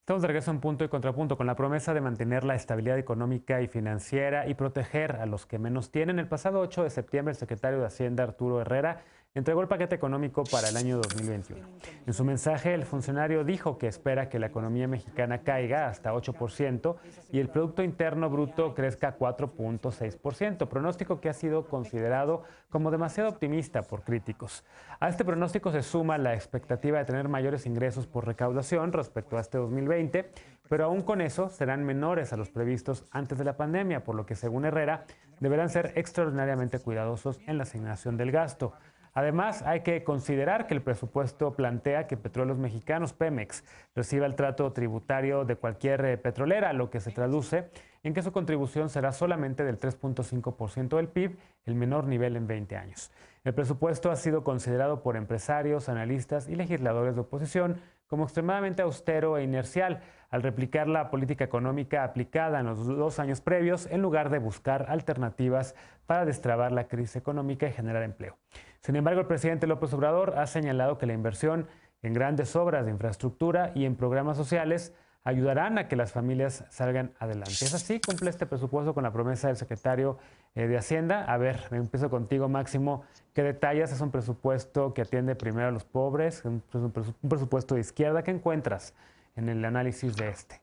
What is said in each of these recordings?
Estamos de regreso en Punto y Contrapunto con la promesa de mantener la estabilidad económica y financiera y proteger a los que menos tienen. El pasado 8 de septiembre, el secretario de Hacienda, Arturo Herrera, entregó el paquete económico para el año 2021. En su mensaje, el funcionario dijo que espera que la economía mexicana caiga hasta 8% y el Producto Interno Bruto crezca 4.6%, pronóstico que ha sido considerado como demasiado optimista por críticos. A este pronóstico se suma la expectativa de tener mayores ingresos por recaudación respecto a este 2020, pero aún con eso serán menores a los previstos antes de la pandemia, por lo que, según Herrera, deberán ser extraordinariamente cuidadosos en la asignación del gasto. Además, hay que considerar que el presupuesto plantea que Petróleos Mexicanos, Pemex, reciba el trato tributario de cualquier petrolera, lo que se traduce en que su contribución será solamente del 3.5% del PIB, el menor nivel en 20 años. El presupuesto ha sido considerado por empresarios, analistas y legisladores de oposición como extremadamente austero e inercial, al replicar la política económica aplicada en los 2 años previos, en lugar de buscar alternativas para destrabar la crisis económica y generar empleo. Sin embargo, el presidente López Obrador ha señalado que la inversión en grandes obras de infraestructura y en programas sociales ayudarán a que las familias salgan adelante. ¿Es así? ¿Cumple este presupuesto con la promesa del secretario de Hacienda? A ver, empiezo contigo, Máximo. ¿Qué detalles? ¿Es un presupuesto que atiende primero a los pobres? ¿Un presupuesto de izquierda? ¿Qué encuentras en el análisis de este?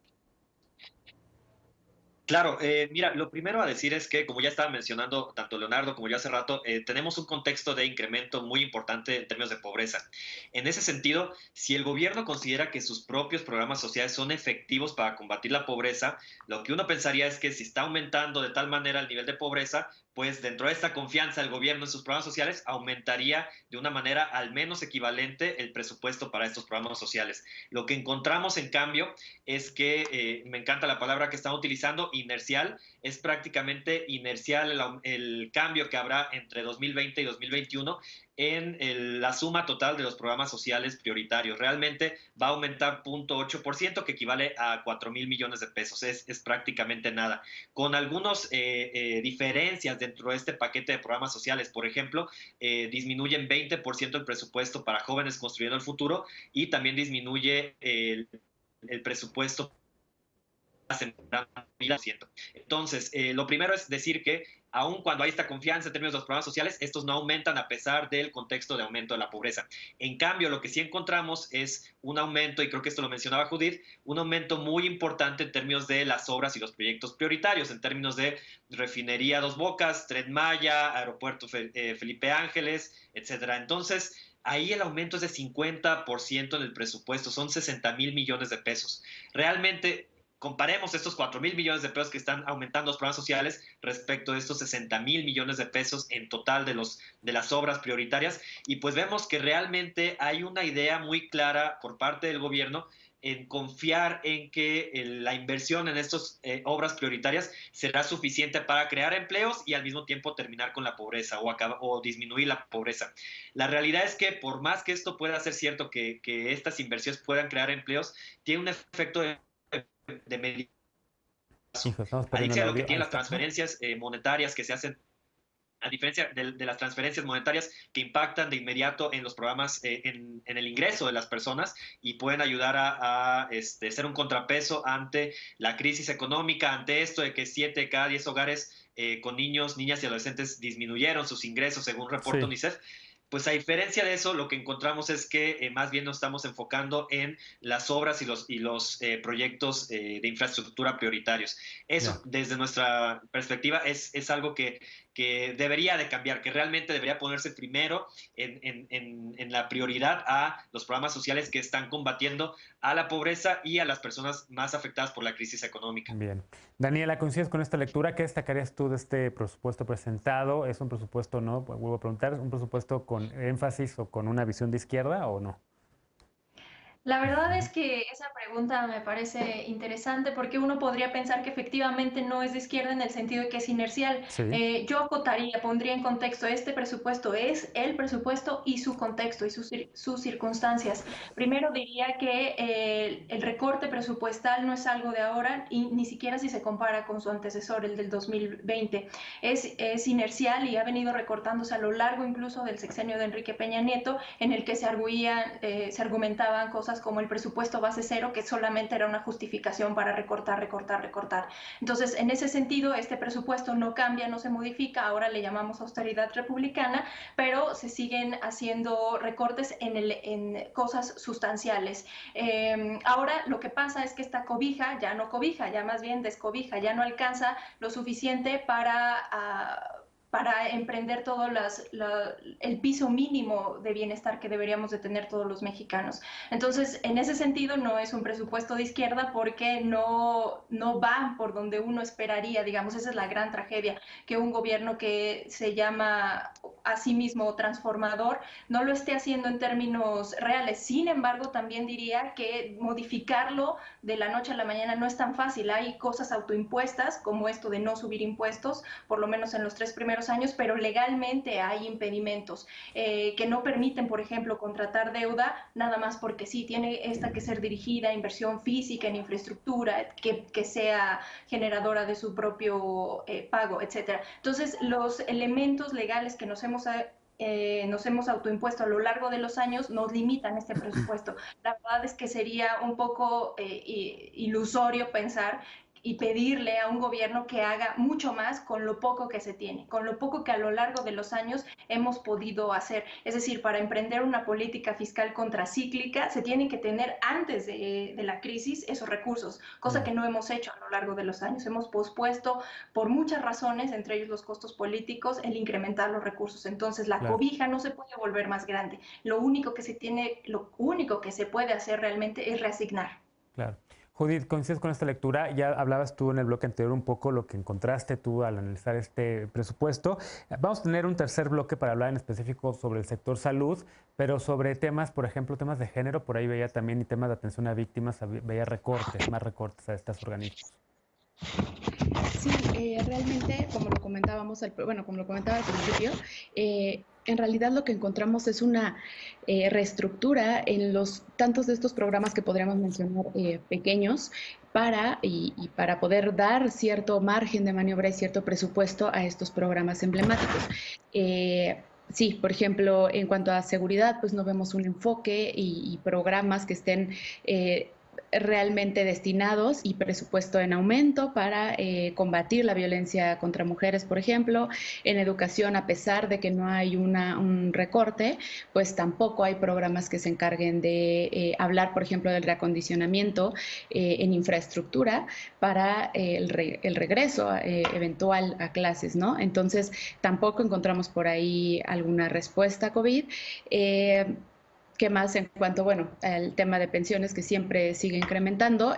Claro, mira, lo primero a decir es que, como ya estaba mencionando tanto Leonardo como yo hace rato, tenemos un contexto de incremento muy importante en términos de pobreza. En ese sentido, si el gobierno considera que sus propios programas sociales son efectivos para combatir la pobreza, lo que uno pensaría es que si está aumentando de tal manera el nivel de pobreza, pues dentro de esta confianza el gobierno en sus programas sociales aumentaría de una manera al menos equivalente el presupuesto para estos programas sociales. Lo que encontramos, en cambio, es que me encanta la palabra que están utilizando, inercial. Es prácticamente inercial el cambio que habrá entre 2020 y 2021 en la suma total de los programas sociales prioritarios. Realmente va a aumentar 0.8%, que equivale a 4,000 millones de pesos. Es prácticamente nada. Con algunas diferencias dentro de este paquete de programas sociales. Por ejemplo, disminuyen 20% el presupuesto para jóvenes construyendo el futuro y también disminuye el presupuesto. Entonces, lo primero es decir que aun cuando hay esta confianza en términos de los programas sociales, estos no aumentan a pesar del contexto de aumento de la pobreza. En cambio, lo que sí encontramos es un aumento, y creo que esto lo mencionaba Judith, un aumento muy importante en términos de las obras y los proyectos prioritarios, en términos de refinería Dos Bocas, Tren Maya, aeropuerto Felipe Ángeles, etcétera. Entonces, ahí el aumento es de 50% en el presupuesto, son 60,000 millones de pesos. Realmente, comparemos estos 4,000 millones de pesos que están aumentando los programas sociales respecto de estos 60,000 millones de pesos en total de las obras prioritarias, y pues vemos que realmente hay una idea muy clara por parte del gobierno en confiar en que la inversión en estas obras prioritarias será suficiente para crear empleos y al mismo tiempo terminar con la pobreza o disminuir la pobreza. La realidad es que por más que esto pueda ser cierto, que estas inversiones puedan crear empleos, tiene un efecto de medio plazo. Hijo, estamos A perdiendo el diferencia de lo que audio. Ahí tienen las está. Ajá. transferencias monetarias que se hacen, a diferencia de las transferencias monetarias que impactan de inmediato en los programas, en el ingreso de las personas, y pueden ayudar a ser un contrapeso ante la crisis económica, ante esto de que 7 de cada 10 hogares con niños, niñas y adolescentes disminuyeron sus ingresos según reporte Sí, UNICEF. Pues a diferencia de eso, lo que encontramos es que más bien nos estamos enfocando en las obras y los proyectos de infraestructura prioritarios. Eso, ya. desde nuestra perspectiva, es algo que debería de cambiar, que realmente debería ponerse primero en la prioridad a los programas sociales que están combatiendo a la pobreza y a las personas más afectadas por la crisis económica. Bien. Daniela, ¿coincides con esta lectura? ¿Qué destacarías tú de este presupuesto presentado? ¿Es un presupuesto, no? Pues vuelvo a preguntar, ¿es un presupuesto con énfasis o con una visión de izquierda o no? La verdad es que esa pregunta me parece interesante porque uno podría pensar que efectivamente no es de izquierda en el sentido de que es inercial. Sí, Yo acotaría, pondría en contexto, este presupuesto es el presupuesto y su contexto y sus circunstancias. Primero diría que el recorte presupuestal no es algo de ahora y ni siquiera si se compara con su antecesor, el del 2020. Es inercial y ha venido recortándose a lo largo incluso del sexenio de Enrique Peña Nieto, en el que se argumentaban cosas cosas como el presupuesto base cero, que solamente era una justificación para recortar, recortar, recortar. Entonces, en ese sentido, este presupuesto no cambia, no se modifica, ahora le llamamos austeridad republicana, pero se siguen haciendo recortes en cosas sustanciales. Ahora lo que pasa es que esta cobija ya no cobija, ya más bien descobija, ya no alcanza lo suficiente para emprender todo el piso mínimo de bienestar que deberíamos de tener todos los mexicanos. Entonces, en ese sentido, no es un presupuesto de izquierda porque no va por donde uno esperaría, digamos, esa es la gran tragedia, que un gobierno que se llama a sí mismo transformador no lo esté haciendo en términos reales. Sin embargo, también diría que modificarlo de la noche a la mañana no es tan fácil. Hay cosas autoimpuestas, como esto de no subir impuestos, por lo menos en los 3 primeros años, pero legalmente hay impedimentos que no permiten, por ejemplo, contratar deuda nada más porque sí, tiene esta que ser dirigida a inversión física en infraestructura, que sea generadora de su propio pago, etcétera. Entonces, los elementos legales que nos hemos autoimpuesto a lo largo de los años nos limitan este presupuesto. La verdad es que sería un poco ilusorio pensar y pedirle a un gobierno que haga mucho más con lo poco que se tiene, con lo poco que a lo largo de los años hemos podido hacer. Es decir, para emprender una política fiscal contracíclica se tienen que tener antes de la crisis esos recursos, cosa que no hemos hecho a lo largo de los años. Hemos pospuesto por muchas razones, entre ellos los costos políticos, el incrementar los recursos. Entonces la cobija no se puede volver más grande. Lo único que se puede hacer realmente es reasignar. Claro. Judith, coincides con esta lectura. Ya hablabas tú en el bloque anterior un poco lo que encontraste tú al analizar este presupuesto. Vamos a tener un tercer bloque para hablar en específico sobre el sector salud, pero sobre temas, por ejemplo, temas de género, por ahí veía también, y temas de atención a víctimas, veía recortes, más recortes a estos organismos. Sí, realmente, como lo comentaba al principio, en realidad lo que encontramos es una reestructura en tantos de estos programas que podríamos mencionar pequeños para poder dar cierto margen de maniobra y cierto presupuesto a estos programas emblemáticos. Sí, por ejemplo, en cuanto a seguridad, pues no vemos un enfoque y programas que estén realmente destinados y presupuesto en aumento para combatir la violencia contra mujeres, por ejemplo. En educación, a pesar de que no hay un recorte, pues tampoco hay programas que se encarguen de hablar, por ejemplo, del reacondicionamiento en infraestructura para el regreso eventual a clases, ¿no? Entonces, tampoco encontramos por ahí alguna respuesta a COVID. ¿Qué más en cuanto, bueno, al tema de pensiones que siempre sigue incrementando?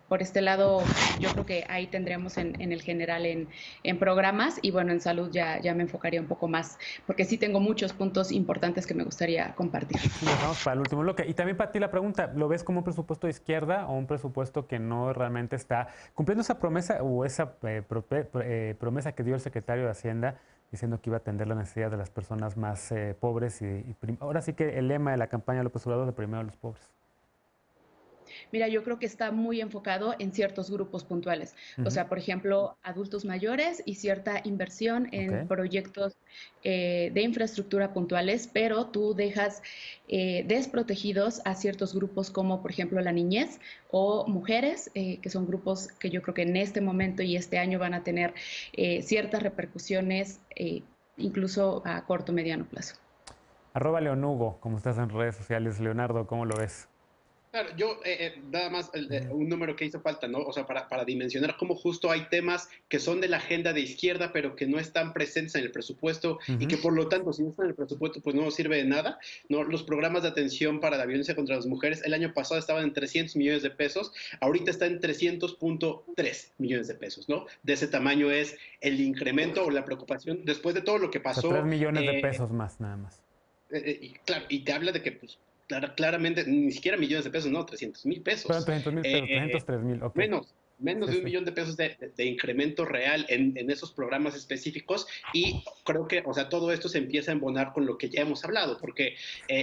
Por este lado, yo creo que ahí tendríamos en el general en programas y bueno, en salud ya me enfocaría un poco más, porque sí tengo muchos puntos importantes que me gustaría compartir. Vamos para el último bloque. Y también para ti la pregunta, ¿lo ves como un presupuesto de izquierda o un presupuesto que no realmente está cumpliendo esa promesa o esa promesa que dio el secretario de Hacienda diciendo que iba a atender la necesidad de las personas más pobres ahora sí que el lema de la campaña de López Obrador de primero a los pobres? Mira, yo creo que está muy enfocado en ciertos grupos puntuales. O sea, por ejemplo, adultos mayores y cierta inversión en proyectos de infraestructura puntuales, pero tú dejas desprotegidos a ciertos grupos como, por ejemplo, la niñez o mujeres, que son grupos que yo creo que en este momento y este año van a tener ciertas repercusiones, incluso a corto o mediano plazo. @Leonugo, como estás en redes sociales. Leonardo, ¿cómo lo ves? Claro, yo nada más un número que hizo falta, ¿no? O sea, para dimensionar cómo justo hay temas que son de la agenda de izquierda, pero que no están presentes en el presupuesto y que por lo tanto, si no están en el presupuesto, pues no nos sirve de nada, ¿no? Los programas de atención para la violencia contra las mujeres el año pasado estaban en 300 millones de pesos, ahorita está en 300.3 millones de pesos, ¿no? De ese tamaño es el incremento o la preocupación después de todo lo que pasó. O sea, 3 millones de pesos más, nada más. Claro, y te habla de que, pues, claramente, ni siquiera millones de pesos, no, 300,000 pesos. Fueron 300,000 pesos, 303,000, ok. Menos, menos de 1 millón de pesos de incremento real en esos programas específicos, y creo que, o sea, todo esto se empieza a embonar con lo que ya hemos hablado, porque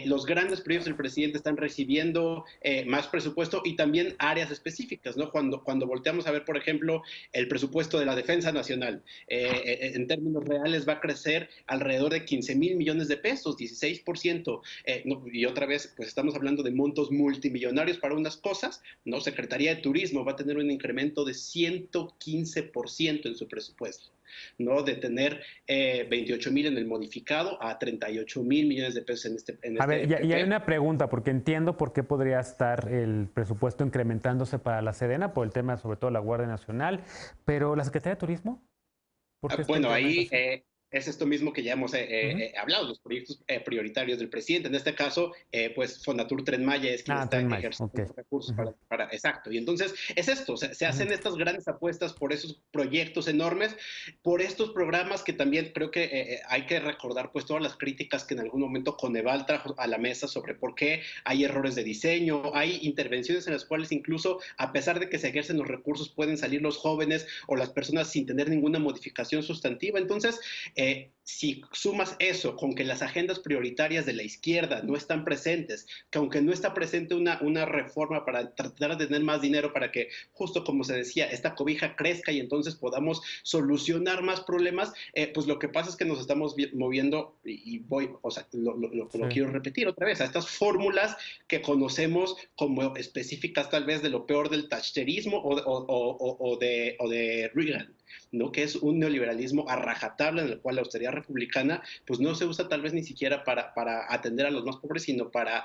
los grandes proyectos del presidente están recibiendo más presupuesto y también áreas específicas, ¿no? Cuando volteamos a ver, por ejemplo, el presupuesto de la Defensa Nacional, en términos reales va a crecer alrededor de 15,000 millones de pesos, 16%, no, y otra vez, pues estamos hablando de montos multimillonarios para unas cosas, ¿no? Secretaría de Turismo va a tener un incremento de 115% en su presupuesto, ¿no? De tener 28,000 en el modificado a 38,000 millones de pesos A ver, y hay PP. una pregunta, porque entiendo por qué podría estar el presupuesto incrementándose para la Sedena, por el tema sobre todo de la Guardia Nacional, pero la Secretaría de Turismo, ¿por qué está Bueno, ahí incrementándose? es esto mismo que ya hemos Ujú. hablado, los proyectos prioritarios del presidente. En este caso, pues Fonatur Tren Maya es quien Ah, está Tren Maya, ok. ejerciendo recursos Ujú, exacto. Y entonces es esto, se ujú. hacen estas grandes apuestas por esos proyectos enormes, por estos programas que también creo que hay que recordar, pues todas las críticas que en algún momento Coneval trajo a la mesa sobre por qué hay errores de diseño, hay intervenciones en las cuales incluso a pesar de que se ejercen los recursos pueden salir los jóvenes o las personas sin tener ninguna modificación sustantiva. Entonces, si sumas eso con que las agendas prioritarias de la izquierda no están presentes, que aunque no está presente una reforma para tratar de tener más dinero para que, justo como se decía, esta cobija crezca y entonces podamos solucionar más problemas, pues lo que pasa es que nos estamos moviendo, y voy, o sea, Sí. lo quiero repetir otra vez, a estas fórmulas que conocemos como específicas tal vez de lo peor del thatcherismo o de Reagan, ¿no? Que es un neoliberalismo a rajatabla en el cual la austeridad republicana pues no se usa tal vez ni siquiera para atender a los más pobres, sino para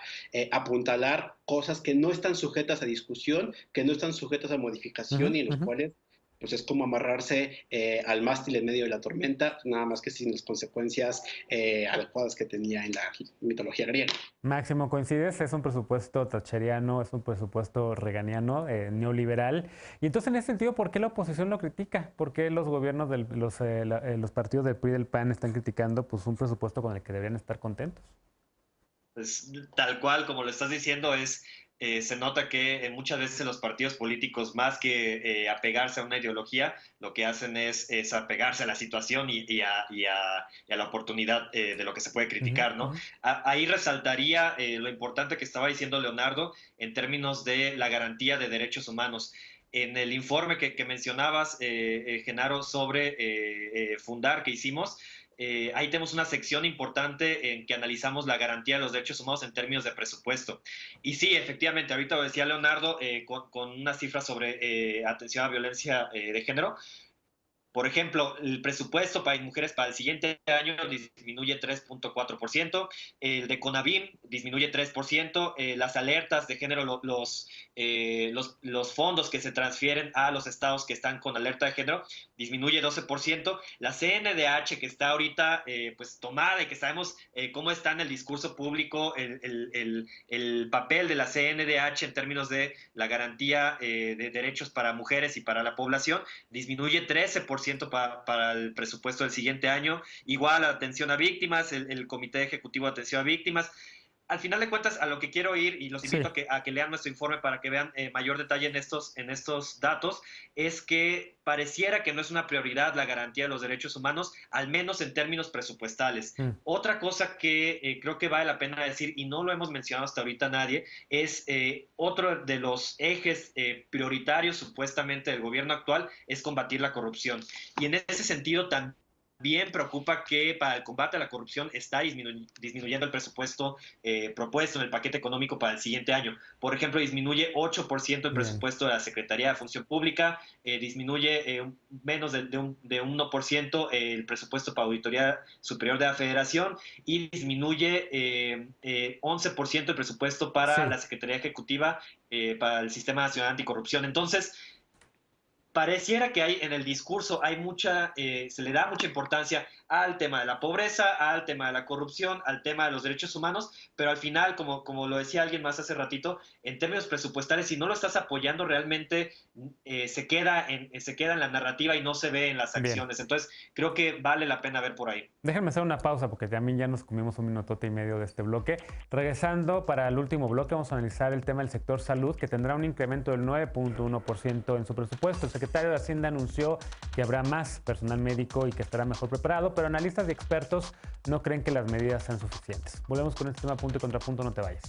apuntalar cosas que no están sujetas a discusión, que no están sujetas a modificación Ujú, y en los ujú. cuales pues es como amarrarse al mástil en medio de la tormenta, nada más que sin las consecuencias adecuadas que tenía en la mitología griega. Máximo, ¿coincides? Es un presupuesto thatcheriano, es un presupuesto reganiano, neoliberal. Y entonces, en ese sentido, ¿por qué la oposición lo critica? ¿Por qué los gobiernos, los partidos del PRI y del PAN están criticando pues, un presupuesto con el que deberían estar contentos? Pues, tal cual, como lo estás diciendo, se nota que muchas veces los partidos políticos, más que apegarse a una ideología, lo que hacen es apegarse a la situación y a la oportunidad de lo que se puede Ujú, criticar, ¿no? ujú. Ahí resaltaría lo importante que estaba diciendo Leonardo en términos de la garantía de derechos humanos. En el informe que mencionabas, Genaro, sobre Fundar que hicimos, ahí tenemos una sección importante en que analizamos la garantía de los derechos humanos en términos de presupuesto. Y sí, efectivamente, ahorita lo decía Leonardo con una cifra sobre atención a violencia de género. Por ejemplo, el presupuesto para mujeres para el siguiente año disminuye 3,4%, el de CONAVIM disminuye 3%, las alertas de género, los fondos que se transfieren a los estados que están con alerta de género disminuye 12%, la CNDH que está ahorita pues tomada y que sabemos cómo está en el discurso público el papel de la CNDH en términos de la garantía de derechos para mujeres y para la población, disminuye 13% para el presupuesto del siguiente año. Igual la atención a víctimas, el Comité Ejecutivo de Atención a Víctimas. Al final de cuentas, a lo que quiero ir, y los Sí. invito a que lean nuestro informe para que vean mayor detalle en estos datos, es que pareciera que no es una prioridad la garantía de los derechos humanos, al menos en términos presupuestales. Mm. Otra cosa que creo que vale la pena decir, y no lo hemos mencionado hasta ahorita nadie, es otro de los ejes prioritarios supuestamente del gobierno actual es combatir la corrupción. Y en ese sentido también preocupa que para el combate a la corrupción está disminuyendo el presupuesto propuesto en el paquete económico para el siguiente año. Por ejemplo, disminuye 8% el Bien. presupuesto de la Secretaría de Función Pública, disminuye menos de 1% el presupuesto para Auditoría Superior de la Federación y disminuye 11% el presupuesto para Sí. la Secretaría Ejecutiva para el Sistema Nacional Anticorrupción. Entonces, pareciera que hay en el discurso hay se le da mucha importancia al tema de la pobreza, al tema de la corrupción, al tema de los derechos humanos, pero al final, como lo decía alguien más hace ratito, en términos presupuestales, si no lo estás apoyando realmente se queda en la narrativa y no se ve en las acciones. Bien. Entonces, creo que vale la pena ver por ahí. Déjenme hacer una pausa porque también ya nos comimos un minutote y medio de este bloque. Regresando para el último bloque, vamos a analizar el tema del sector salud, que tendrá un incremento del 9.1% en su presupuesto. El secretario de Hacienda anunció que habrá más personal médico y que estará mejor preparado, pero analistas y expertos no creen que las medidas sean suficientes. Volvemos con este tema punto y contrapunto, no te vayas.